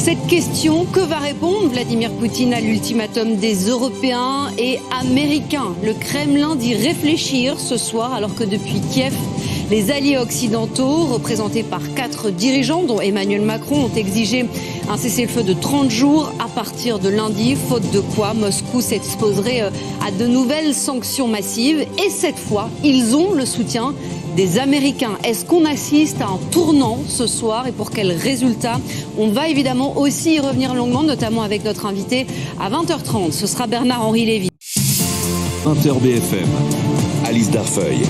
Cette question, que va répondre Vladimir Poutine à l'ultimatum des Européens et Américains? Le Kremlin dit réfléchir ce soir, alors que depuis Kiev, les alliés occidentaux, représentés par 4 dirigeants, dont Emmanuel Macron, ont exigé un cessez-le-feu de 30 jours à partir de lundi, faute de quoi Moscou s'exposerait à de nouvelles sanctions massives. Et cette fois, ils ont le soutien des Américains. Est-ce qu'on assiste à un tournant ce soir et pour quels résultats? On va évidemment aussi y revenir longuement, notamment avec notre invité à 20h30. Ce sera Bernard-Henri Lévy. 20h BFM, Alice Darfeuille.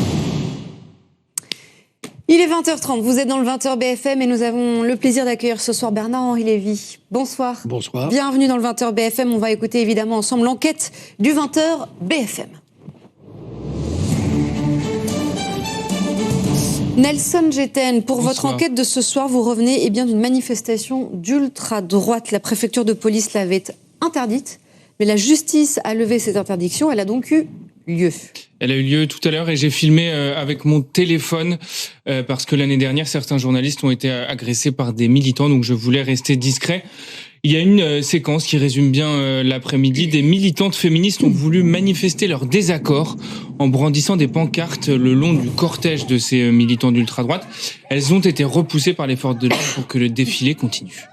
Il est 20h30, vous êtes dans le 20h BFM et nous avons le plaisir d'accueillir ce soir Bernard-Henri Lévy. Bonsoir. Bonsoir. Bienvenue dans le 20h BFM. On va écouter évidemment ensemble l'enquête du 20h BFM. Nelson Géten, pour votre enquête de ce soir, vous revenez d'une manifestation d'ultra-droite. La préfecture de police l'avait interdite, mais la justice a levé cette interdiction. Elle a donc eu lieu. Elle a eu lieu tout à l'heure et j'ai filmé avec mon téléphone parce que l'année dernière, certains journalistes ont été agressés par des militants, donc je voulais rester discret. Il y a une séquence qui résume bien l'après-midi. Des militantes féministes ont voulu manifester leur désaccord en brandissant des pancartes le long du cortège de ces militants d'ultra-droite. Elles ont été repoussées par les forces de l'ordre pour que le défilé continue.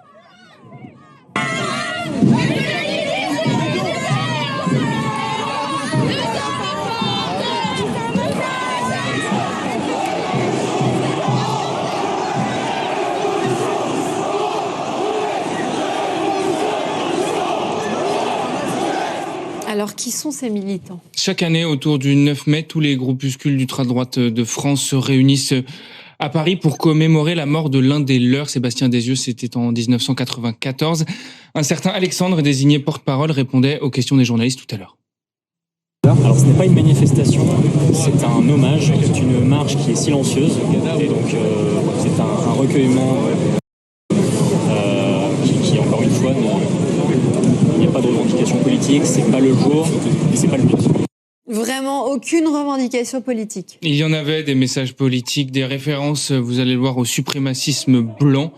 Alors, qui sont ces militants? Chaque année, autour du 9 mai, tous les groupuscules d'ultra-droite de France se réunissent à Paris pour commémorer la mort de l'un des leurs, Sébastien Desieux. C'était en 1994. Un certain Alexandre, désigné porte-parole, répondait aux questions des journalistes tout à l'heure. Alors ce n'est pas une manifestation, c'est un hommage, c'est une marche qui est silencieuse. Et donc c'est un recueillement qui encore une fois, il n'y a pas de revendication politique, c'est pas le jour et c'est pas le but. Vraiment aucune revendication politique. Il y en avait des messages politiques, des références, vous allez le voir, au suprémacisme blanc,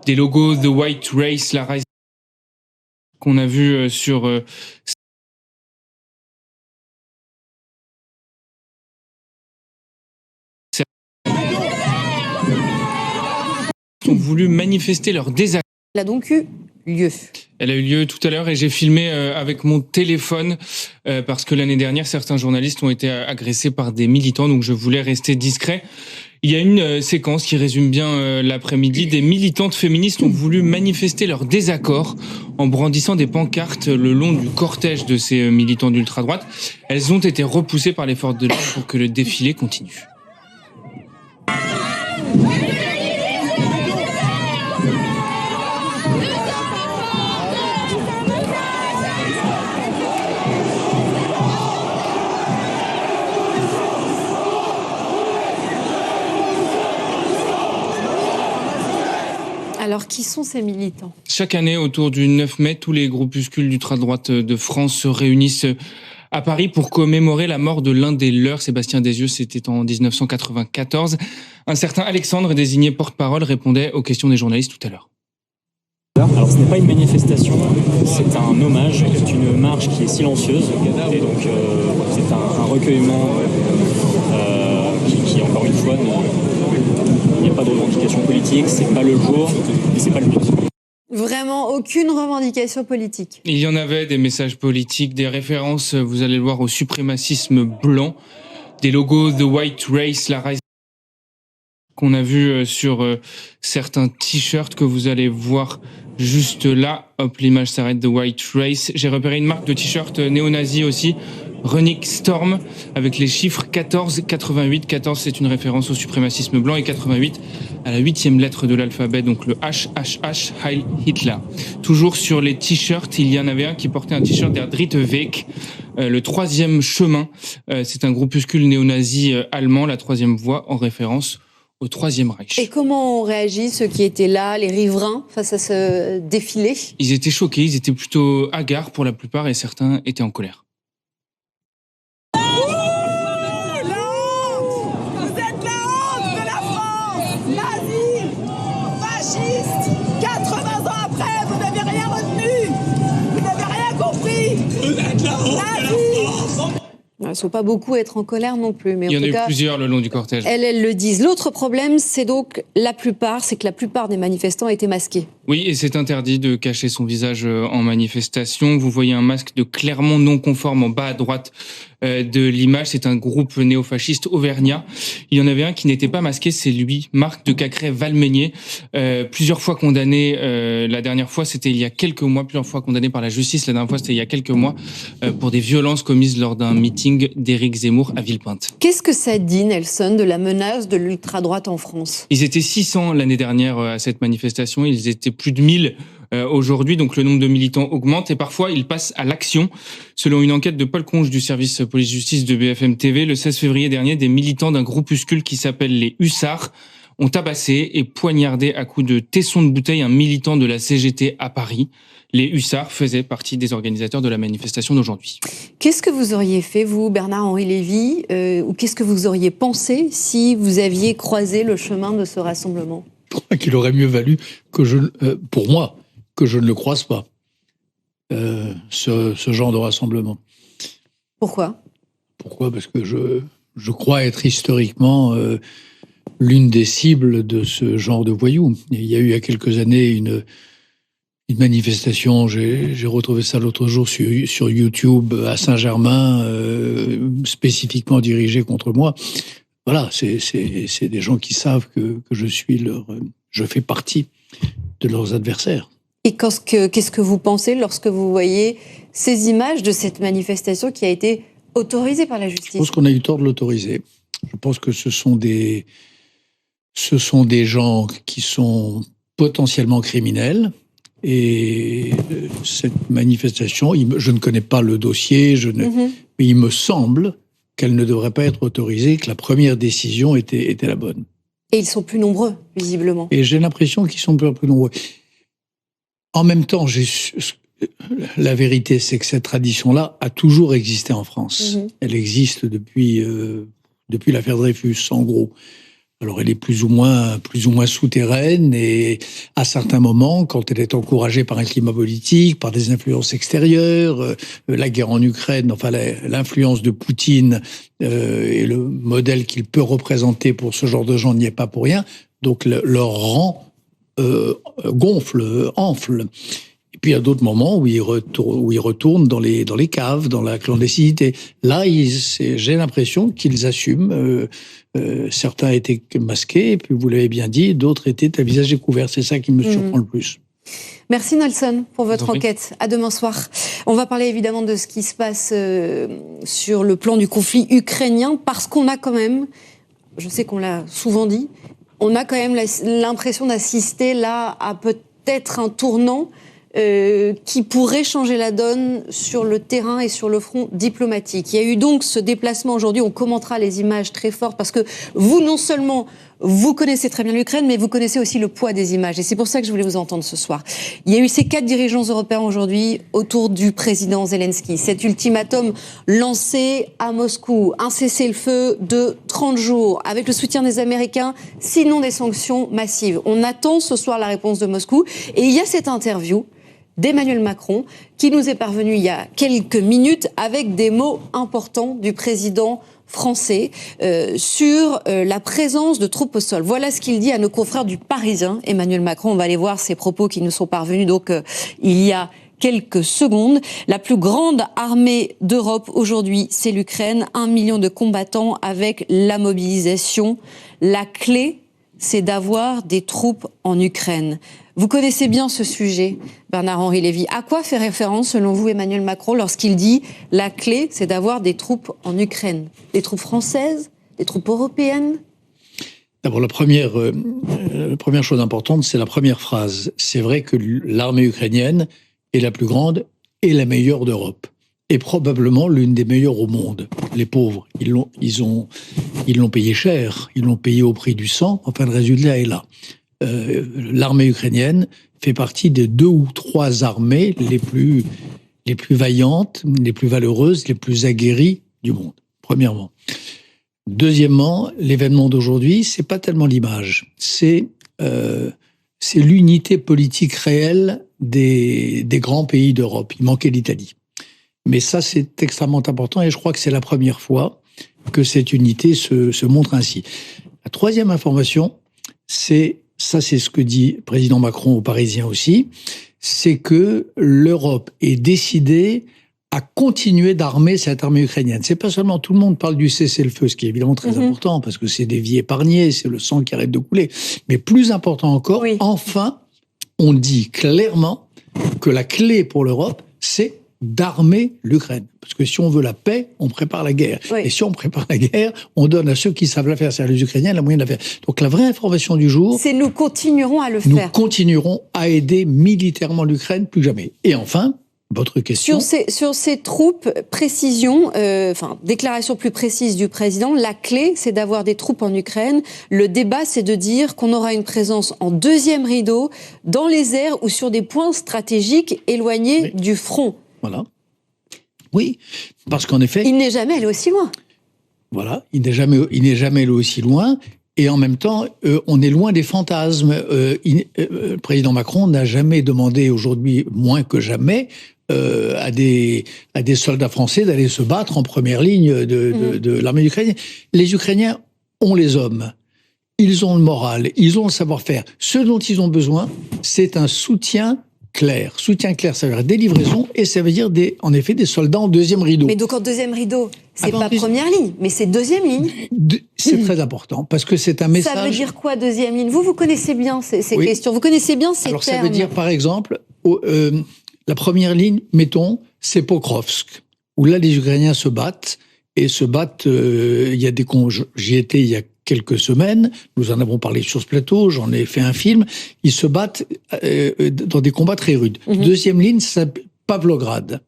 des logos The White Race, la race qu'on a vu sur ont voulu manifester leur désaccord. Elle a donc eu lieu. Elle a eu lieu tout à l'heure et j'ai filmé avec mon téléphone parce que l'année dernière, certains journalistes ont été agressés par des militants, donc je voulais rester discret. Il y a une séquence qui résume bien l'après-midi. Des militantes féministes ont voulu manifester leur désaccord en brandissant des pancartes le long du cortège de ces militants d'ultra-droite. Elles ont été repoussées par les forces de l'ordre pour que le défilé continue. Alors, qui sont ces militants? Chaque année, autour du 9 mai, tous les groupuscules d'ultra-droite de France se réunissent à Paris pour commémorer la mort de l'un des leurs, Sébastien Desieux. C'était en 1994. Un certain Alexandre, désigné porte-parole, répondait aux questions des journalistes tout à l'heure. Alors ce n'est pas une manifestation, c'est un hommage, c'est une marche qui est silencieuse. Et donc c'est un recueillement qui encore une fois, il n'y a pas de revendication politique, c'est pas le jour et c'est pas le but. Vraiment aucune revendication politique. Il y en avait des messages politiques, des références, vous allez le voir, au suprémacisme blanc, des logos The White Race, la race qu'on a vu sur certains t-shirts que vous allez voir juste là. Hop, l'image s'arrête, The White Race. J'ai repéré une marque de t-shirt néo-nazi aussi, Runic Storm, avec les chiffres 1488. 14, c'est une référence au suprémacisme blanc, et 88 à la 8e lettre de l'alphabet, donc le HHH, Heil Hitler. Toujours sur les t-shirts, il y en avait un qui portait un t-shirt Der Dritte Weg, le troisième chemin. C'est un groupuscule néo-nazi allemand, la troisième voie, en référence au Troisième Reich. Et comment ont réagi ceux qui étaient là, les riverains, face à ce défilé? Ils étaient choqués, ils étaient plutôt hagards pour la plupart, et certains étaient en colère. Fasciste, 80 ans après, vous ne sont pas beaucoup à être en colère non plus. Mais il y en a eu cas, plusieurs le long du cortège. Elles le disent. L'autre problème, c'est que la plupart des manifestants étaient masqués. Oui, et c'est interdit de cacher son visage en manifestation. Vous voyez un masque de Clermont non conforme en bas à droite de l'image. C'est un groupe néofasciste auvergnat. Il y en avait un qui n'était pas masqué, c'est lui, Marc de Cacré-Valmeinier, plusieurs fois condamné. La dernière fois, c'était il y a quelques mois, plusieurs fois condamné par la justice. La dernière fois, c'était il y a quelques mois, pour des violences commises lors d'un meeting d'Éric Zemmour à Villepinte. Qu'est-ce que ça dit, Nelson, de la menace de l'ultra-droite en France ? Ils étaient 600 l'année dernière à cette manifestation. Ils étaient plus de 1000 aujourd'hui, donc le nombre de militants augmente et parfois ils passent à l'action. Selon une enquête de Paul Conge du service police-justice de BFM TV, le 16 février dernier, des militants d'un groupuscule qui s'appelle les Hussards ont tabassé et poignardé à coups de tesson de bouteille un militant de la CGT à Paris. Les Hussards faisaient partie des organisateurs de la manifestation d'aujourd'hui. Qu'est-ce que vous auriez fait, vous, Bernard-Henri Lévy, ou qu'est-ce que vous auriez pensé si vous aviez croisé le chemin de ce rassemblement ? Je crois qu'il aurait mieux valu pour moi, que je ne le croise pas, ce genre de rassemblement. Pourquoi ? Parce que je crois être historiquement l'une des cibles de ce genre de voyous. Il y a eu il y a quelques années une manifestation, j'ai retrouvé ça l'autre jour sur YouTube à Saint-Germain, spécifiquement dirigée contre moi. Voilà, c'est des gens qui savent que je fais partie de leurs adversaires. Et qu'est-ce que vous pensez lorsque vous voyez ces images de cette manifestation qui a été autorisée par la justice ? Je pense qu'on a eu tort de l'autoriser. Je pense que ce sont des gens qui sont potentiellement criminels. Et cette manifestation, je ne connais pas le dossier, mais il me semble qu'elle ne devrait pas être autorisée, que la première décision était la bonne. Et ils sont plus nombreux, visiblement. Et j'ai l'impression qu'ils sont plus nombreux. En même temps, la vérité, c'est que cette tradition-là a toujours existé en France. Elle existe depuis l'affaire Dreyfus, en gros. Alors, elle est plus ou moins souterraine et à certains moments, quand elle est encouragée par un climat politique, par des influences extérieures, la guerre en Ukraine, enfin l'influence de Poutine et le modèle qu'il peut représenter pour ce genre de gens n'y est pas pour rien. Donc, leur rang gonfle, enfle. Et puis, il y a d'autres moments où ils retournent dans les caves, dans la clandestinité. Là, j'ai l'impression qu'ils assument. Certains étaient masqués, et puis vous l'avez bien dit, d'autres étaient à visage découvert. C'est ça qui me surprend le plus. Merci Nelson pour votre enquête. À demain soir. On va parler évidemment de ce qui se passe sur le plan du conflit ukrainien, parce qu'on a quand même, je sais qu'on l'a souvent dit, on a quand même l'impression d'assister là à peut-être un tournant qui pourrait changer la donne sur le terrain et sur le front diplomatique. Il y a eu donc ce déplacement aujourd'hui, on commentera les images très fortes, parce que vous, non seulement, vous connaissez très bien l'Ukraine, mais vous connaissez aussi le poids des images. Et c'est pour ça que je voulais vous entendre ce soir. Il y a eu ces 4 dirigeants européens aujourd'hui autour du président Zelensky. Cet ultimatum lancé à Moscou, un cessez-le-feu de 30 jours, avec le soutien des Américains, sinon des sanctions massives. On attend ce soir la réponse de Moscou. Et il y a cette interview d'Emmanuel Macron, qui nous est parvenu il y a quelques minutes avec des mots importants du président français sur la présence de troupes au sol. Voilà ce qu'il dit à nos confrères du Parisien, Emmanuel Macron. On va aller voir ses propos qui nous sont parvenus donc il y a quelques secondes. La plus grande armée d'Europe aujourd'hui, c'est l'Ukraine. 1 million de combattants avec la mobilisation. La clé, c'est d'avoir des troupes en Ukraine. Vous connaissez bien ce sujet, Bernard-Henri Lévy. À quoi fait référence, selon vous, Emmanuel Macron, lorsqu'il dit « la clé, c'est d'avoir des troupes en Ukraine » ? Des troupes françaises ? Des troupes européennes ? D'abord, la première chose importante, c'est la première phrase. C'est vrai que l'armée ukrainienne est la plus grande et la meilleure d'Europe. Et probablement l'une des meilleures au monde. Les pauvres, ils l'ont payé cher. Ils l'ont payé au prix du sang. Enfin, le résultat est là. L'armée ukrainienne fait partie des 2 ou 3 armées les plus vaillantes, les plus valeureuses, les plus aguerries du monde, premièrement. Deuxièmement, l'événement d'aujourd'hui, c'est pas tellement l'image, c'est l'unité politique réelle des grands pays d'Europe. Il manquait l'Italie. Mais ça, c'est extrêmement important et je crois que c'est la première fois que cette unité se montre ainsi. La troisième information, c'est ce que dit le président Macron aux Parisiens aussi, c'est que l'Europe est décidée à continuer d'armer cette armée ukrainienne. C'est pas seulement, tout le monde parle du cessez-le-feu, ce qui est évidemment très important, parce que c'est des vies épargnées, c'est le sang qui arrête de couler. Mais plus important encore, enfin, on dit clairement que la clé pour l'Europe, c'est d'armer l'Ukraine. Parce que si on veut la paix, on prépare la guerre. Et si on prépare la guerre, on donne à ceux qui savent la faire, c'est-à-dire les Ukrainiens, la moyen de la faire. Donc la vraie information du jour... c'est nous continuerons à le faire. Nous continuerons à aider militairement l'Ukraine plus que jamais. Et enfin... votre question. Sur ces troupes, précision, déclaration plus précise du président, la clé, c'est d'avoir des troupes en Ukraine. Le débat, c'est de dire qu'on aura une présence en deuxième rideau, dans les airs ou sur des points stratégiques éloignés du front. Voilà. Oui, parce qu'en effet... il n'est jamais allé aussi loin. Voilà, il n'est jamais allé aussi loin. Et en même temps, on est loin des fantasmes. Le président Macron n'a jamais demandé, aujourd'hui moins que jamais, à des soldats français d'aller se battre en première ligne de l'armée ukrainienne. Les Ukrainiens ont les hommes, ils ont le moral, ils ont le savoir-faire. Ce dont ils ont besoin, c'est un soutien clair. Soutien clair, ça veut dire des livraisons et ça veut dire en effet des soldats en deuxième rideau. Mais donc en deuxième rideau, c'est pas première ligne, mais c'est deuxième ligne. C'est très important parce que c'est un message... Ça veut dire quoi deuxième ligne ? Vous connaissez bien ces questions, vous connaissez bien ces termes. Alors ça veut dire par exemple, la première ligne, mettons, c'est Pokrovsk, où là les Ukrainiens se battent, il y a des j'y étais il y a quelques semaines, nous en avons parlé sur ce plateau, j'en ai fait un film, ils se battent dans des combats très rudes. Deuxième ligne, c'est Pavlograd,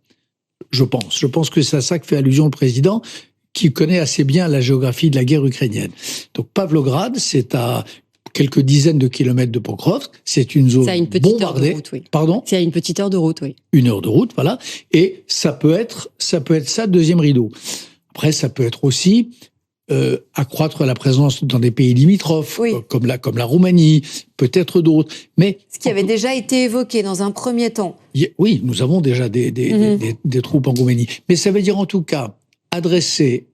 je pense que c'est à ça que fait allusion le président, qui connaît assez bien la géographie de la guerre ukrainienne. Donc Pavlograd, c'est à quelques dizaines de kilomètres de Pokrovsk, c'est une zone bombardée. Pardon ? C'est à une petite heure de route, oui. 1 heure de route, voilà. Et ça peut être ça, deuxième rideau. Après, ça peut être aussi accroître la présence dans des pays limitrophes, comme la Roumanie, peut-être d'autres. Mais ce qui avait déjà été évoqué dans un premier temps. Oui, nous avons déjà des troupes en Roumanie. Mais ça veut dire en tout cas adresser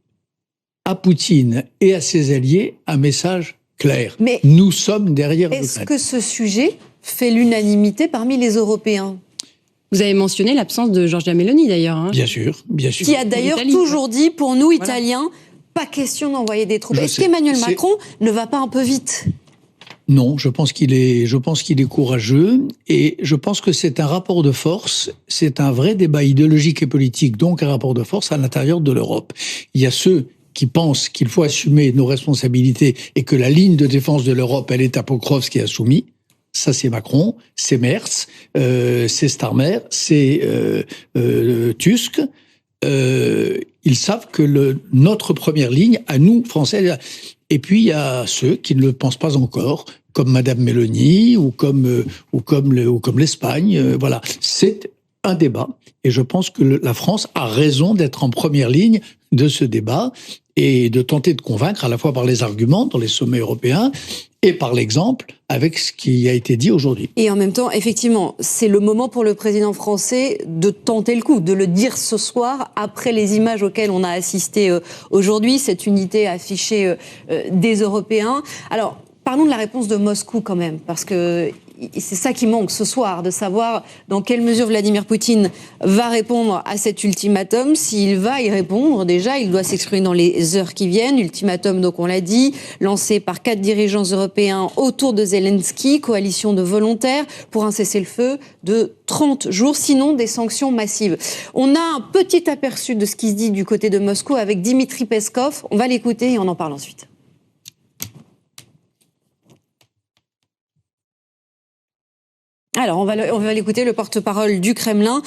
à Poutine et à ses alliés un message clair. Mais nous sommes derrière l'Ukraine. Est-ce que ce sujet fait l'unanimité parmi les Européens ? Vous avez mentionné l'absence de Giorgia Meloni d'ailleurs. Bien sûr. Qui a d'ailleurs toujours dit, pour nous Italiens, pas question d'envoyer des troupes. Est-ce qu'Emmanuel Macron ne va pas un peu vite ? Non, je pense qu'il est courageux et je pense que c'est un rapport de force, c'est un vrai débat idéologique et politique, donc un rapport de force à l'intérieur de l'Europe. Il y a ceux qui pensent qu'il faut assumer nos responsabilités et que la ligne de défense de l'Europe, elle est à Pokrovsk qui a soumis. Ça, c'est Macron, c'est Merz, c'est Starmer, c'est Tusk. Ils savent que notre première ligne, à nous, Français, et puis il y a ceux qui ne le pensent pas encore, comme Madame Meloni ou comme l'Espagne. Voilà, c'est un débat, et je pense que la France a raison d'être en première ligne de ce débat et de tenter de convaincre à la fois par les arguments dans les sommets européens et par l'exemple avec ce qui a été dit aujourd'hui. Et en même temps, effectivement, c'est le moment pour le président français de tenter le coup, de le dire ce soir, après les images auxquelles on a assisté aujourd'hui, cette unité affichée des Européens. Alors, parlons de la réponse de Moscou quand même, parce que c'est ça qui manque ce soir, de savoir dans quelle mesure Vladimir Poutine va répondre à cet ultimatum. S'il va y répondre, déjà, il doit s'exprimer dans les heures qui viennent. Ultimatum, donc on l'a dit, lancé par 4 dirigeants européens autour de Zelensky, coalition de volontaires, pour un cessez-le-feu de 30 jours, sinon des sanctions massives. On a un petit aperçu de ce qui se dit du côté de Moscou avec Dimitri Peskov. On va l'écouter et on en parle ensuite. Alors, on va l'écouter, le porte-parole du Kremlin,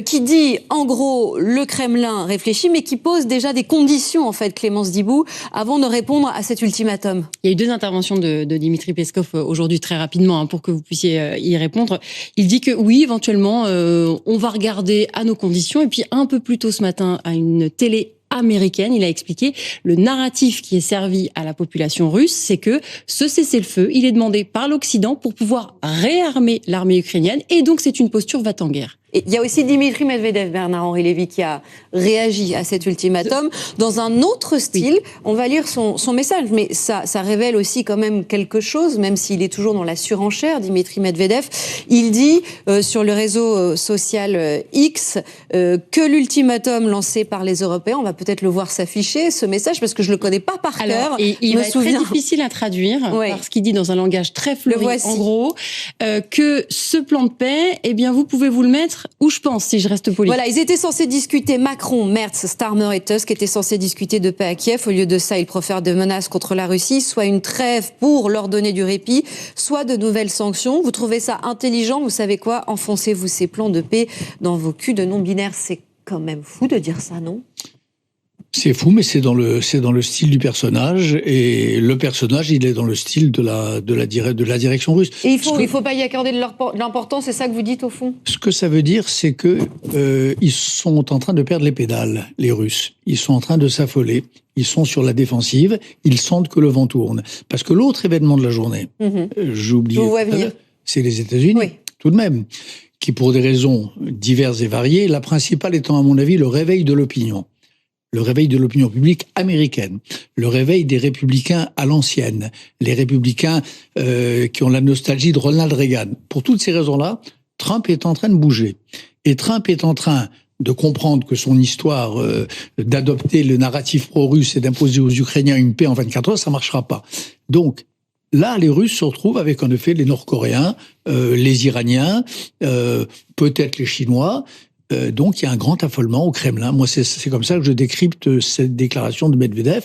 qui dit, en gros, le Kremlin réfléchit, mais qui pose déjà des conditions, en fait, Clémence Dibou, avant de répondre à cet ultimatum. Il y a eu 2 interventions de Dimitri Peskov aujourd'hui, très rapidement, pour que vous puissiez y répondre. Il dit que oui, éventuellement, on va regarder à nos conditions. Et puis, un peu plus tôt ce matin, à une télé américaine, il a expliqué le narratif qui est servi à la population russe, c'est que ce cessez-le-feu, il est demandé par l'Occident pour pouvoir réarmer l'armée ukrainienne, et donc c'est une posture va-t-en-guerre. Et il y a aussi Dimitri Medvedev, Bernard-Henri Lévy, qui a réagi à cet ultimatum dans un autre style. On va lire son message, mais ça révèle aussi quand même quelque chose, même s'il est toujours dans la surenchère, Dimitri Medvedev. Il dit sur le réseau social X que l'ultimatum lancé par les Européens, on va peut-être le voir s'afficher, ce message, parce que je le connais pas par cœur. Et il va être très difficile à traduire, parce qu'il dit dans un langage très fleuri, en gros, que ce plan de paix, eh bien, vous pouvez vous le mettre où je pense, si je reste poli. Voilà, ils étaient censés discuter, Macron, Merz, Starmer et Tusk étaient censés discuter de paix à Kiev. Au lieu de ça, ils profèrent des menaces contre la Russie, soit une trêve pour leur donner du répit, soit de nouvelles sanctions. Vous trouvez ça intelligent? Vous savez quoi? Enfoncez-vous ces plans de paix dans vos culs de non-binaires. C'est quand même fou de dire ça, non? C'est fou, mais c'est dans le style du personnage, et le personnage, il est dans le style de la direction russe. Et il faut pas y accorder de l'importance, c'est ça que vous dites au fond? Ce que ça veut dire, c'est que ils sont en train de perdre les pédales, les Russes. Ils sont en train de s'affoler. Ils sont sur la défensive. Ils sentent que le vent tourne. Parce que l'autre événement de la journée, j'ai oublié, c'est les États-Unis, tout de même, qui pour des raisons diverses et variées, la principale étant à mon avis le réveil de l'opinion. Le réveil de l'opinion publique américaine, le réveil des républicains à l'ancienne, les républicains qui ont la nostalgie de Ronald Reagan. Pour toutes ces raisons-là, Trump est en train de bouger. Et Trump est en train de comprendre que son histoire d'adopter le narratif pro-russe et d'imposer aux Ukrainiens une paix en 24 heures, ça marchera pas. Donc, là, les Russes se retrouvent avec, en effet, les Nord-Coréens, les Iraniens, peut-être les Chinois. Donc, il y a un grand affolement au Kremlin. Moi, c'est comme ça que je décrypte cette déclaration de Medvedev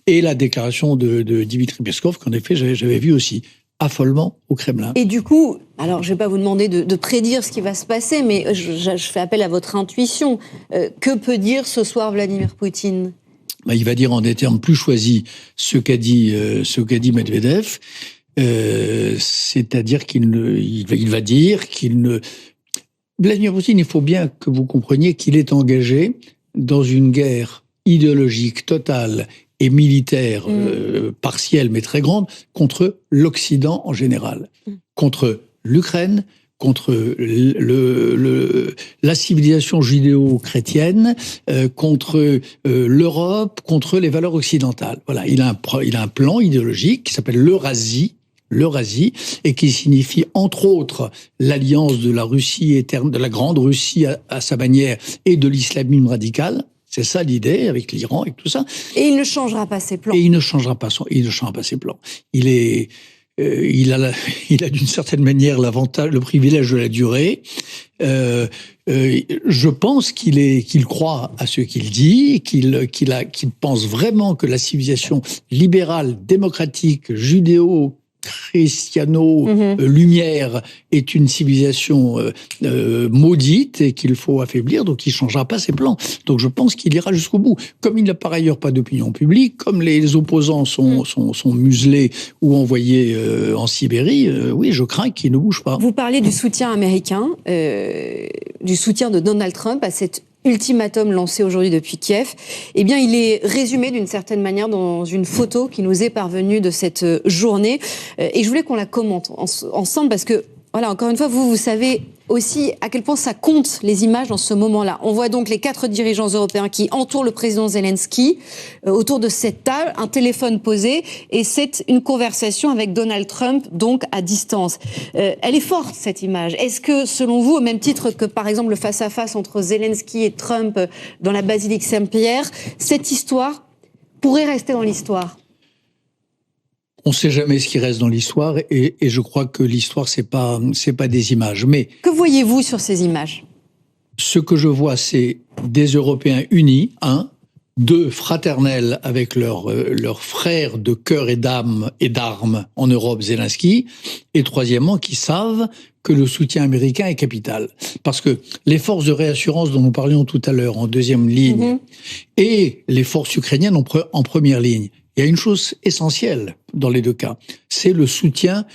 et la déclaration de Dimitri Peskov, qu'en effet, j'avais vu aussi. Affolement au Kremlin. Et du coup, alors je ne vais pas vous demander de prédire ce qui va se passer, mais je fais appel à votre intuition. Que peut dire ce soir Vladimir Poutine? Il va dire en des termes plus choisis ce qu'a dit Medvedev, c'est-à-dire qu'il va dire qu'il ne... Vladimir Poutine, il faut bien que vous compreniez qu'il est engagé dans une guerre idéologique totale et militaire partielle mais très grande contre l'Occident en général, contre l'Ukraine, contre la civilisation judéo-chrétienne, contre l'Europe, contre les valeurs occidentales. Voilà, il a un plan idéologique qui s'appelle l'Eurasie, et qui signifie entre autres l'alliance de la Russie éterne, de la grande Russie à sa manière, et de l'islamisme radical. C'est ça l'idée, avec l'Iran et tout ça. Et il ne changera pas ses plans. Et il ne changera pas ses plans. Il a d'une certaine manière l'avantage, le privilège de la durée. Je pense qu'il croit à ce qu'il dit, qu'il pense vraiment que la civilisation libérale, démocratique, judéo-christiano-lumière est une civilisation maudite et qu'il faut affaiblir, donc il ne changera pas ses plans. Donc je pense qu'il ira jusqu'au bout. Comme il n'a par ailleurs pas d'opinion publique, comme les opposants sont muselés ou envoyés en Sibérie, oui, je crains qu'il ne bouge pas. Vous parlez du soutien américain, du soutien de Donald Trump à cet ultimatum lancé aujourd'hui depuis Kiev. Eh bien, il est résumé d'une certaine manière dans une photo qui nous est parvenue de cette journée. Et je voulais qu'on la commente ensemble parce que, voilà, encore une fois, vous savez aussi à quel point ça compte les images dans ce moment-là. On voit donc les 4 dirigeants européens qui entourent le président Zelensky autour de cette table, un téléphone posé, et c'est une conversation avec Donald Trump, donc à distance. Elle est forte, cette image. Est-ce que, selon vous, au même titre que, par exemple, le face-à-face entre Zelensky et Trump dans la basilique Saint-Pierre, cette histoire pourrait rester dans l'histoire ? On ne sait jamais ce qui reste dans l'histoire, et je crois que l'histoire, c'est pas des images. Mais que voyez-vous sur ces images? Ce que je vois, c'est des Européens unis, 2 fraternels avec leurs frères de cœur et d'âme et d'armes en Europe, Zelensky, et troisièmement, qui savent que le soutien américain est capital. Parce que les forces de réassurance dont nous parlions tout à l'heure en deuxième ligne, et les forces ukrainiennes en première ligne, il y a une chose essentielle dans les 2 cas, c'est le soutien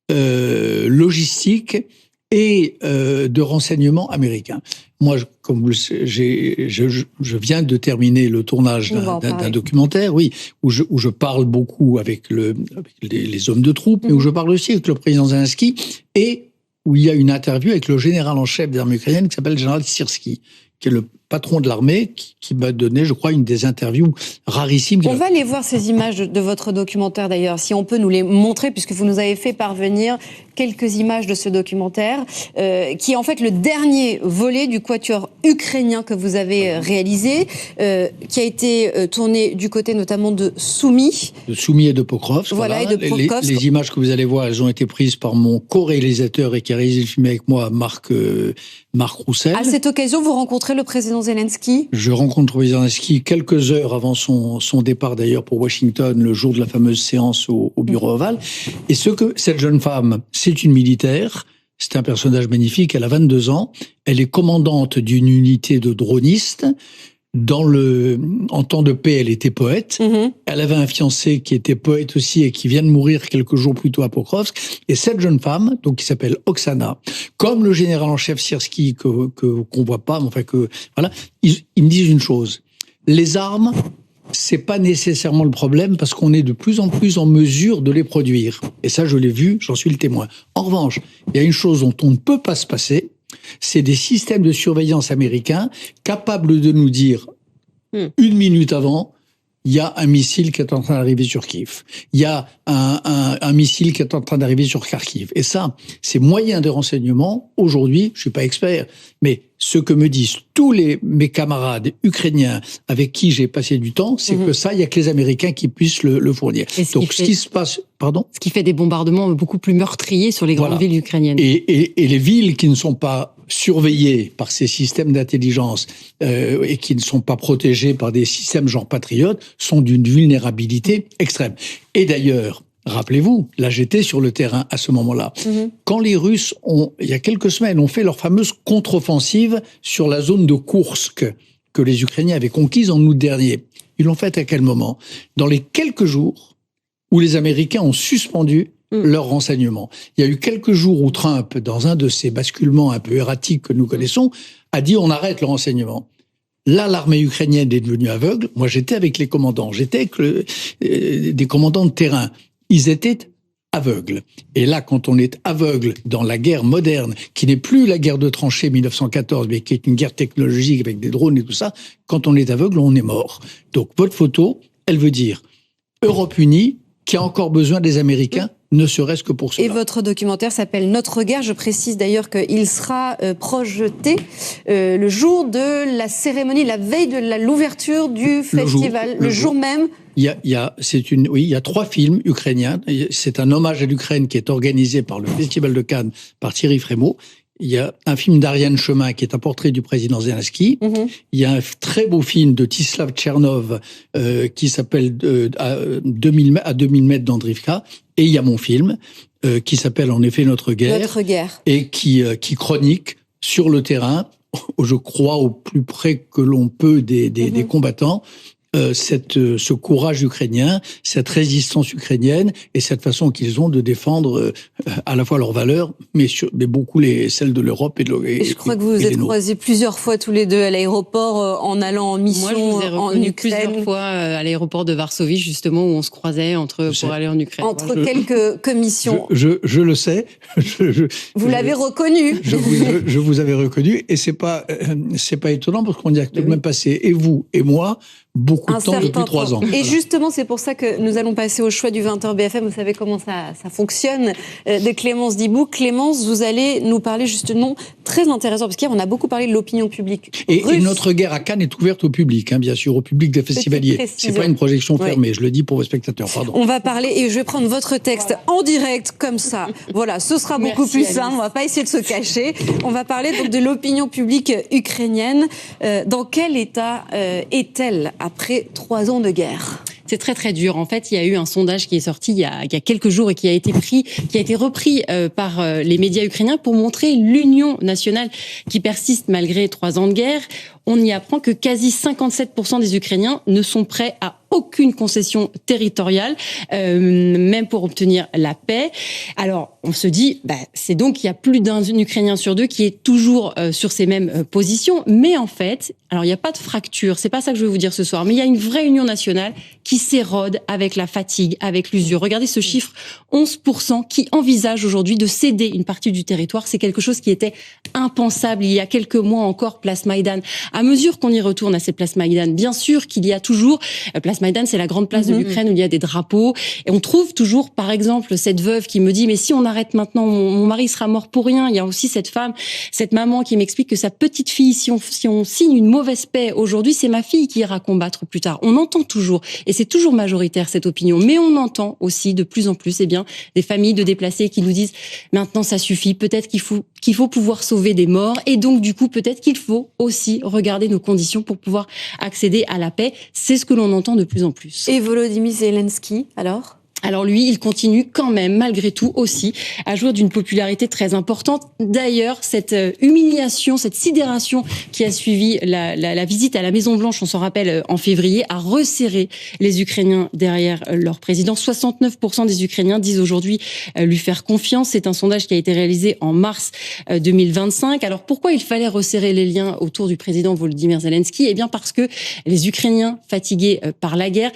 logistique et de renseignement américain. Moi, comme vous le savez, je viens de terminer le tournage d'un documentaire, oui, où je parle beaucoup avec les hommes de troupes, mais où je parle aussi avec le président Zelensky et où il y a une interview avec le général en chef des armées ukrainiennes qui s'appelle le général Syrski, qui est le patron de l'armée, qui m'a donné, je crois, une des interviews rarissimes. On va aller voir ces images de votre documentaire d'ailleurs, si on peut nous les montrer, puisque vous nous avez fait parvenir quelques images de ce documentaire, qui est en fait le dernier volet du quatuor ukrainien que vous avez réalisé, qui a été tourné du côté notamment de Soumy. De Soumy et de Pokrovsk. Voilà, et de Pokrovsk. Les images que vous allez voir, elles ont été prises par mon co-réalisateur et qui a réalisé le film avec moi, Marc Roussel. À cette occasion, vous rencontrez le président Zelensky ? Je rencontre le président Zelensky quelques heures avant son départ d'ailleurs pour Washington, le jour de la fameuse séance au bureau ovale. Et cette jeune femme, c'est une militaire, c'est un personnage magnifique, elle a 22 ans, elle est commandante d'une unité de dronistes. En temps de paix, elle était poète. Elle avait un fiancé qui était poète aussi et qui vient de mourir quelques jours plus tôt à Pokrovsk. Et cette jeune femme, donc qui s'appelle Oksana, comme le général en chef Syrski qu'on voit pas, mais enfin voilà, ils me disent une chose. Les armes, c'est pas nécessairement le problème parce qu'on est de plus en plus en mesure de les produire. Et ça, je l'ai vu, j'en suis le témoin. En revanche, il y a une chose dont on ne peut pas se passer, c'est des systèmes de surveillance américains capables de nous dire, une minute avant, il y a un missile qui est en train d'arriver sur Kiev. Il y a un missile qui est en train d'arriver sur Kharkiv. Et ça, ces moyens de renseignement, aujourd'hui, je suis pas expert, mais ce que me disent tous mes camarades ukrainiens avec qui j'ai passé du temps, c'est que ça, il y a que les Américains qui puissent le fournir. Donc, ce qui se passe, pardon? Ce qui fait des bombardements beaucoup plus meurtriers sur les grandes villes ukrainiennes. Et les villes qui ne sont pas surveillées par ces systèmes d'intelligence et qui ne sont pas protégées par des systèmes genre patriotes sont d'une vulnérabilité extrême. Et d'ailleurs, rappelez-vous, là j'étais sur le terrain à ce moment-là. Quand les Russes, il y a quelques semaines, ont fait leur fameuse contre-offensive sur la zone de Koursk que les Ukrainiens avaient conquise en août dernier, ils l'ont fait à quel moment? Dans les quelques jours où les Américains ont suspendu leurs renseignements. Il y a eu quelques jours où Trump, dans un de ces basculements un peu erratiques que nous connaissons, a dit on arrête le renseignement. Là, l'armée ukrainienne est devenue aveugle. Moi, j'étais avec les commandants. J'étais avec des commandants de terrain. Ils étaient aveugles. Et là, quand on est aveugle dans la guerre moderne, qui n'est plus la guerre de tranchées 1914, mais qui est une guerre technologique avec des drones et tout ça, quand on est aveugle, on est mort. Donc, votre photo, elle veut dire Europe unie, qui a encore besoin des Américains, ne serait-ce que pour cela. Et votre documentaire s'appelle Notre guerre. Je précise d'ailleurs qu'il sera projeté le jour de la cérémonie, la veille de l'ouverture du festival, le jour même. Il y a 3 films ukrainiens. C'est un hommage à l'Ukraine qui est organisé par le Festival de Cannes par Thierry Frémaux. Il y a un film d'Ariane Chemin qui est un portrait du président Zelensky. Il y a un très beau film de Tislav Tchernov qui s'appelle à 2000 mètres d'Andrivka. Et il y a mon film qui s'appelle en effet Notre guerre. Notre guerre. Et qui chronique sur le terrain, je crois au plus près que l'on peut des combattants, ce courage ukrainien, cette résistance ukrainienne et cette façon qu'ils ont de défendre à la fois leurs valeurs, mais beaucoup celles de l'Europe et de l'Europe. Et je crois que vous vous êtes croisés plusieurs fois tous les deux à l'aéroport en allant en mission. Moi, je vous ai reconnu en Ukraine. Plusieurs fois à l'aéroport de Varsovie, justement, où on se croisait pour aller en Ukraine. Entre quelques commissions. Je le sais. Vous l'avez reconnu. Je vous avais reconnu et c'est pas étonnant parce qu'on y a tout de même passé, et vous et moi, beaucoup de temps depuis 3 ans. Et justement, c'est pour ça que nous allons passer au choix du 20h BFM. Vous savez comment ça fonctionne, de Clémence Dibou. Clémence, vous allez nous parler justement, très intéressant, parce qu'hier, on a beaucoup parlé de l'opinion publique. Et Notre guerre à Cannes est ouverte au public, bien sûr, au public des festivaliers. C'est pas une projection fermée, je le dis pour vos spectateurs, pardon. On va parler, et je vais prendre votre texte en direct, comme ça. Voilà, ce sera beaucoup plus simple, on va pas essayer de se cacher. On va parler donc de l'opinion publique ukrainienne. Dans quel état est-elle après 3 ans de guerre? C'est très très dur. En fait, il y a eu un sondage qui est sorti il y a quelques jours et qui a été repris par les médias ukrainiens pour montrer l'union nationale qui persiste malgré 3 ans de guerre. On y apprend que quasi 57% des Ukrainiens ne sont prêts à aucune concession territoriale, même pour obtenir la paix. Alors, on se dit, c'est donc qu'il y a plus d'un Ukrainien sur deux qui est toujours sur ces mêmes positions. Mais en fait, alors il n'y a pas de fracture, c'est pas ça que je veux vous dire ce soir, mais il y a une vraie union nationale qui s'érode avec la fatigue, avec l'usure. Regardez ce chiffre, 11% qui envisagent aujourd'hui de céder une partie du territoire. C'est quelque chose qui était impensable il y a quelques mois encore, place Maïdan. À mesure qu'on y retourne à ces places Maïdan, bien sûr qu'il y a toujours, place Maïdan, c'est la grande place de l'Ukraine où il y a des drapeaux, et on trouve toujours, par exemple, cette veuve qui me dit, mais si on arrête maintenant, mon mari sera mort pour rien. Il y a aussi cette femme, cette maman qui m'explique que sa petite fille, si on signe une mauvaise paix aujourd'hui, c'est ma fille qui ira combattre plus tard. On entend toujours, et c'est toujours majoritaire cette opinion, mais on entend aussi de plus en plus, des familles de déplacés qui nous disent, maintenant ça suffit, peut-être qu'il faut pouvoir sauver des morts, et donc du coup, peut-être qu'il faut aussi regarder nos conditions pour pouvoir accéder à la paix. C'est ce que l'on entend de plus en plus. Et Volodymyr Zelensky, alors lui, il continue quand même, malgré tout aussi, à jouir d'une popularité très importante. D'ailleurs, cette humiliation, cette sidération qui a suivi la visite à la Maison-Blanche, on s'en rappelle, en février, a resserré les Ukrainiens derrière leur président. 69% des Ukrainiens disent aujourd'hui lui faire confiance. C'est un sondage qui a été réalisé en mars 2025. Alors pourquoi il fallait resserrer les liens autour du président Volodymyr Zelensky ? Eh bien parce que les Ukrainiens, fatigués par la guerre,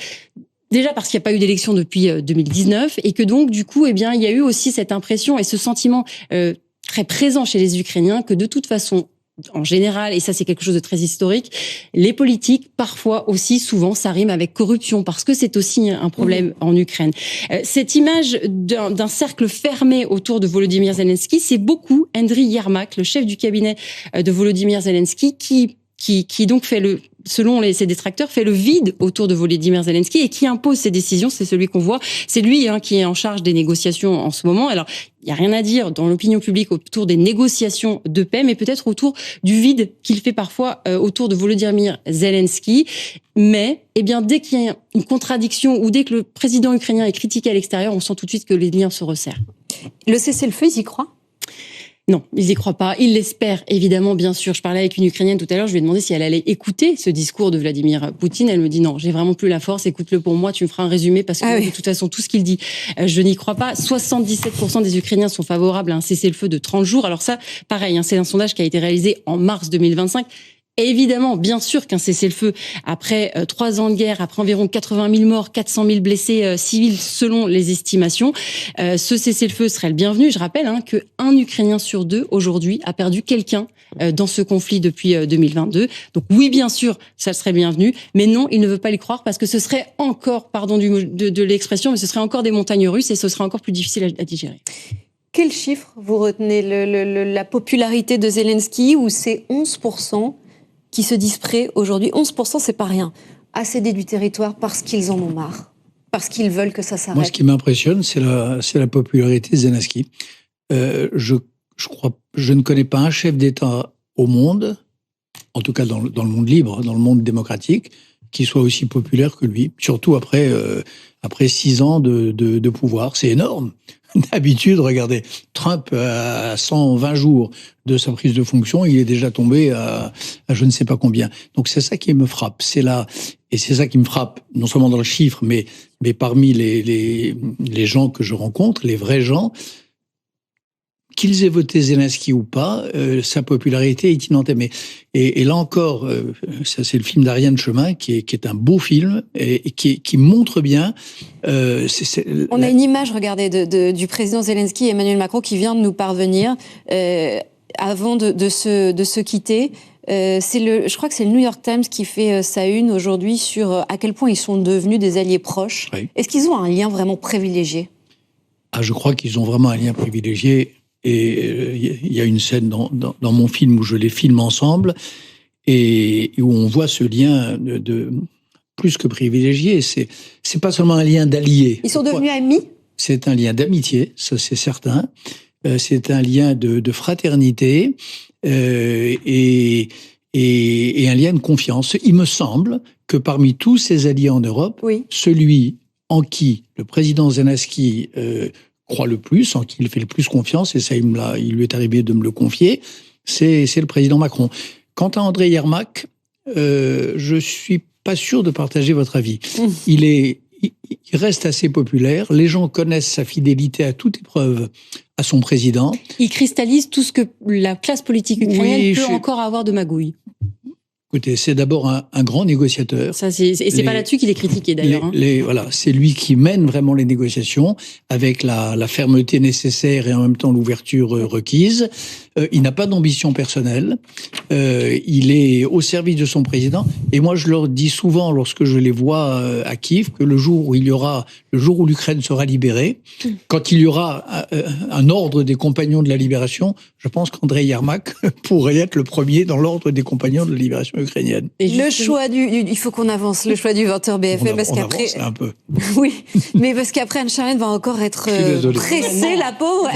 déjà parce qu'il n'y a pas eu d'élection depuis 2019 et que donc du coup, il y a eu aussi cette impression et ce sentiment très présent chez les Ukrainiens que de toute façon, en général, et ça c'est quelque chose de très historique, les politiques, parfois aussi, souvent, ça rime avec corruption, parce que c'est aussi un problème en Ukraine. Cette image d'un cercle fermé autour de Volodymyr Zelensky, c'est beaucoup Andriy Yermak, le chef du cabinet de Volodymyr Zelensky, qui donc fait selon ses détracteurs, fait le vide autour de Volodymyr Zelensky et qui impose ses décisions. C'est celui qu'on voit. C'est lui qui est en charge des négociations en ce moment. Alors, il n'y a rien à dire dans l'opinion publique autour des négociations de paix, mais peut-être autour du vide qu'il fait parfois autour de Volodymyr Zelensky. Mais, dès qu'il y a une contradiction ou dès que le président ukrainien est critiqué à l'extérieur, on sent tout de suite que les liens se resserrent. Le cessez-le-feu, ils y croient ? Non, ils n'y croient pas. Ils l'espèrent, évidemment, bien sûr. Je parlais avec une Ukrainienne tout à l'heure, je lui ai demandé si elle allait écouter ce discours de Vladimir Poutine. Elle me dit non, j'ai vraiment plus la force, écoute-le pour moi, tu me feras un résumé parce que de toute façon, tout ce qu'il dit, je n'y crois pas. 77% des Ukrainiens sont favorables à un cessez-le-feu de 30 jours. Alors ça, pareil, c'est un sondage qui a été réalisé en mars 2025. Et évidemment, bien sûr qu'un cessez-le-feu, après 3 ans de guerre, après environ 80 000 morts, 400 000 blessés civils selon les estimations, ce cessez-le-feu serait le bienvenu. Je rappelle qu'un Ukrainien sur 2 aujourd'hui a perdu quelqu'un dans ce conflit depuis 2022. Donc oui, bien sûr, ça serait bienvenu, mais non, il ne veut pas y croire parce que ce serait encore, pardon de l'expression, mais ce serait encore des montagnes russes et ce serait encore plus difficile à digérer. Quel chiffre vous retenez, la popularité de Zelensky, ou c'est 11% qui se disent prêts aujourd'hui? 11%, c'est pas rien, à céder du territoire parce qu'ils en ont marre, parce qu'ils veulent que ça s'arrête. Moi, ce qui m'impressionne, c'est la popularité de Zelensky. Je ne connais pas un chef d'État au monde, en tout cas dans le monde libre, dans le monde démocratique, qui soit aussi populaire que lui. Surtout après 6 ans de pouvoir, c'est énorme. D'habitude, regardez, Trump, à 120 jours de sa prise de fonction, il est déjà tombé à je ne sais pas combien. Donc c'est ça qui me frappe. Et c'est ça qui me frappe, non seulement dans le chiffre, mais parmi les gens que je rencontre, les vrais gens, qu'ils aient voté Zelensky ou pas, sa popularité est inentamée. Et là encore, ça c'est le film d'Ariane Chemin, qui est un beau film et qui montre bien. On a une image, regardez, du président Zelensky, Emmanuel Macron, qui vient de nous parvenir avant de se quitter. Je crois que c'est le New York Times qui fait sa une aujourd'hui sur à quel point ils sont devenus des alliés proches. Oui. Est-ce qu'ils ont un lien vraiment privilégié ? Je crois qu'ils ont vraiment un lien privilégié. Et il y a une scène dans mon film où je les filme ensemble et où on voit ce lien de plus que privilégié. C'est pas seulement un lien d'alliés. Ils sont devenus amis ? C'est un lien d'amitié, ça c'est certain. C'est un lien de fraternité et un lien de confiance. Il me semble que parmi tous ces alliés en Europe, celui en qui le président Zelensky croit le plus, en qui il fait le plus confiance, et ça il lui est arrivé de me le confier, c'est le président Macron. Quant à Andriy Yermak, je suis pas sûr de partager votre avis. Il reste assez populaire. Les gens connaissent sa fidélité à toute épreuve à son président. Il cristallise tout ce que la classe politique ukrainienne peut encore avoir de magouille. Écoutez, c'est d'abord un grand négociateur. Ça, c'est pas là-dessus qu'il est critiqué d'ailleurs. Voilà, c'est lui qui mène vraiment les négociations avec la fermeté nécessaire et en même temps l'ouverture requise. Il n'a pas d'ambition personnelle. Il est au service de son président. Et moi, je leur dis souvent, lorsque je les vois à Kiev, que le jour où l'Ukraine sera libérée, quand il y aura un ordre des compagnons de la libération, je pense qu'Andrei Yermak pourrait être le premier dans l'ordre des compagnons de la libération ukrainienne. Et le choix il faut qu'on avance, le choix du 20h BFM, parce qu'après... un peu. Oui, mais parce qu'après, Anne-Charlène va encore être pressée, la pauvre.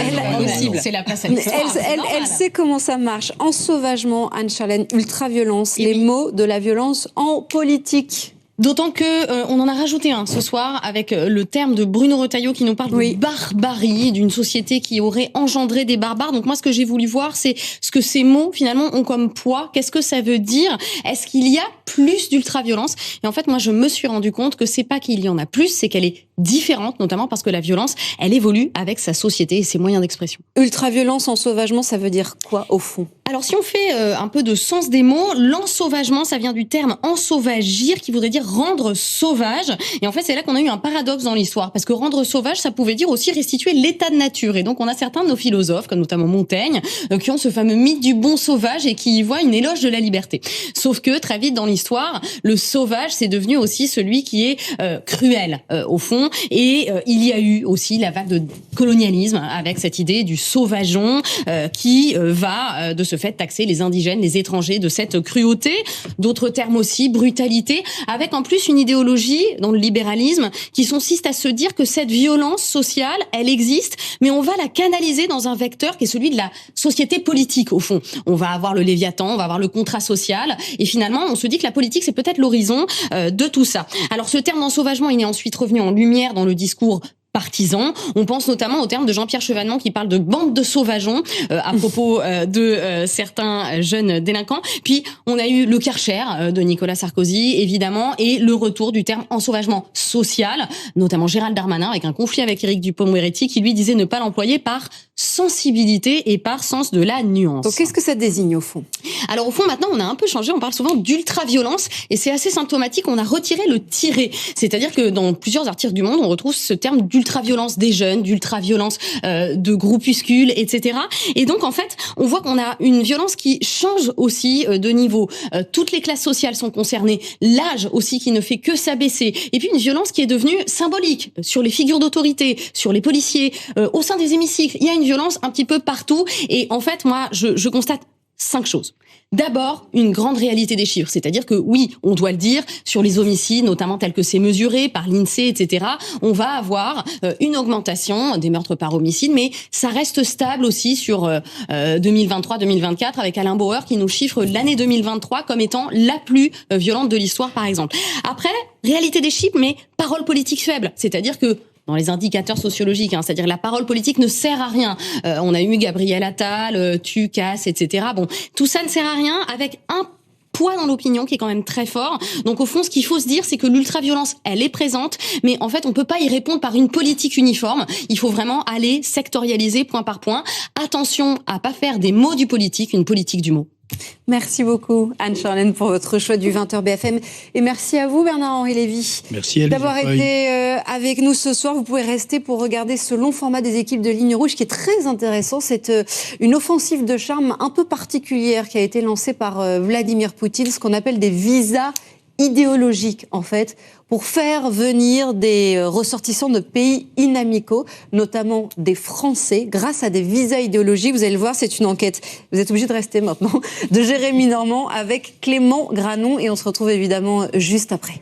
C'est la place à Elle sait comment ça marche. Ensauvagement, Anne-Charlène, ultra-violence, les mots de la violence en politique. D'autant que on en a rajouté un ce soir avec le terme de Bruno Retailleau qui nous parle de barbarie, d'une société qui aurait engendré des barbares. Donc moi, ce que j'ai voulu voir, c'est ce que ces mots finalement ont comme poids. Qu'est-ce que ça veut dire? Est-ce qu'il y a plus d'ultra-violence? Et en fait, moi, je me suis rendu compte que c'est pas qu'il y en a plus, c'est qu'elle est différente, notamment parce que la violence, elle évolue avec sa société et ses moyens d'expression. Ultra-violence, ensauvagement, ça veut dire quoi au fond? Alors si on fait un peu de sens des mots, l'ensauvagement, ça vient du terme ensauvagir, qui voudrait dire rendre sauvage. Et en fait, c'est là qu'on a eu un paradoxe dans l'histoire, parce que rendre sauvage, ça pouvait dire aussi restituer l'état de nature. Et donc on a certains de nos philosophes, comme notamment Montaigne, qui ont ce fameux mythe du bon sauvage et qui y voient une éloge de la liberté. Sauf que très vite dans l'histoire, le sauvage, c'est devenu aussi celui qui est cruel au fond. Et il y a eu aussi la vague de colonialisme avec cette idée du sauvageon qui va de ce fait taxer les indigènes, les étrangers de cette cruauté. D'autres termes aussi, brutalité, avec en plus une idéologie dans le libéralisme qui consiste à se dire que cette violence sociale, elle existe, mais on va la canaliser dans un vecteur qui est celui de la société politique au fond. On va avoir le Léviathan, on va avoir le contrat social, et finalement on se dit que la politique c'est peut-être l'horizon de tout ça. Alors ce terme d'ensauvagement, il est ensuite revenu en lumière dans le discours partisans. On pense notamment au terme de Jean-Pierre Chevènement qui parle de bande de sauvageons à propos de certains jeunes délinquants. Puis on a eu le Karcher de Nicolas Sarkozy, évidemment, et le retour du terme ensauvagement social, notamment Gérald Darmanin avec un conflit avec Éric Dupond-Moretti qui lui disait ne pas l'employer par sensibilité et par sens de la nuance. Donc qu'est-ce que ça désigne au fond? Alors au fond maintenant on a un peu changé, on parle souvent d'ultra-violence et c'est assez symptomatique, on a retiré le tiret. C'est-à-dire que dans plusieurs articles du Monde on retrouve ce terme d'ultra-violence des jeunes, d'ultra-violence de groupuscules, etc. Et donc en fait on voit qu'on a une violence qui change aussi de niveau. Toutes les classes sociales sont concernées, l'âge aussi qui ne fait que s'abaisser, et puis une violence qui est devenue symbolique sur les figures d'autorité, sur les policiers, au sein des hémicycles. Il y a une violence un petit peu partout et en fait moi je constate 5 choses. D'abord, une grande réalité des chiffres, c'est-à-dire que oui, on doit le dire, sur les homicides, notamment tels que c'est mesuré par l'INSEE, etc., on va avoir une augmentation des meurtres par homicide, mais ça reste stable aussi sur 2023-2024, avec Alain Bauer qui nous chiffre l'année 2023 comme étant la plus violente de l'histoire, par exemple. Après, réalité des chiffres, mais parole politique faible, c'est-à-dire que dans les indicateurs sociologiques, c'est-à-dire la parole politique ne sert à rien. On a eu Gabriel Attal, tu casses, etc. Bon, tout ça ne sert à rien avec un poids dans l'opinion qui est quand même très fort. Donc au fond, ce qu'il faut se dire, c'est que l'ultra-violence, elle est présente, mais en fait, on peut pas y répondre par une politique uniforme. Il faut vraiment aller sectorialiser point par point. Attention à pas faire des mots du politique une politique du mot. Merci beaucoup Anne-Charlène pour votre choix du 20h BFM et merci à vous Bernard-Henri Lévy d'avoir été avec nous ce soir. Vous pouvez rester pour regarder ce long format des équipes de Ligne Rouge qui est très intéressant. C'est une offensive de charme un peu particulière qui a été lancée par Vladimir Poutine, ce qu'on appelle des visas idéologiques en fait, pour faire venir des ressortissants de pays inamicaux, notamment des Français, grâce à des visas idéologiques. Vous allez le voir, c'est une enquête, vous êtes obligés de rester maintenant, de Jérémy Normand avec Clément Granon et on se retrouve évidemment juste après.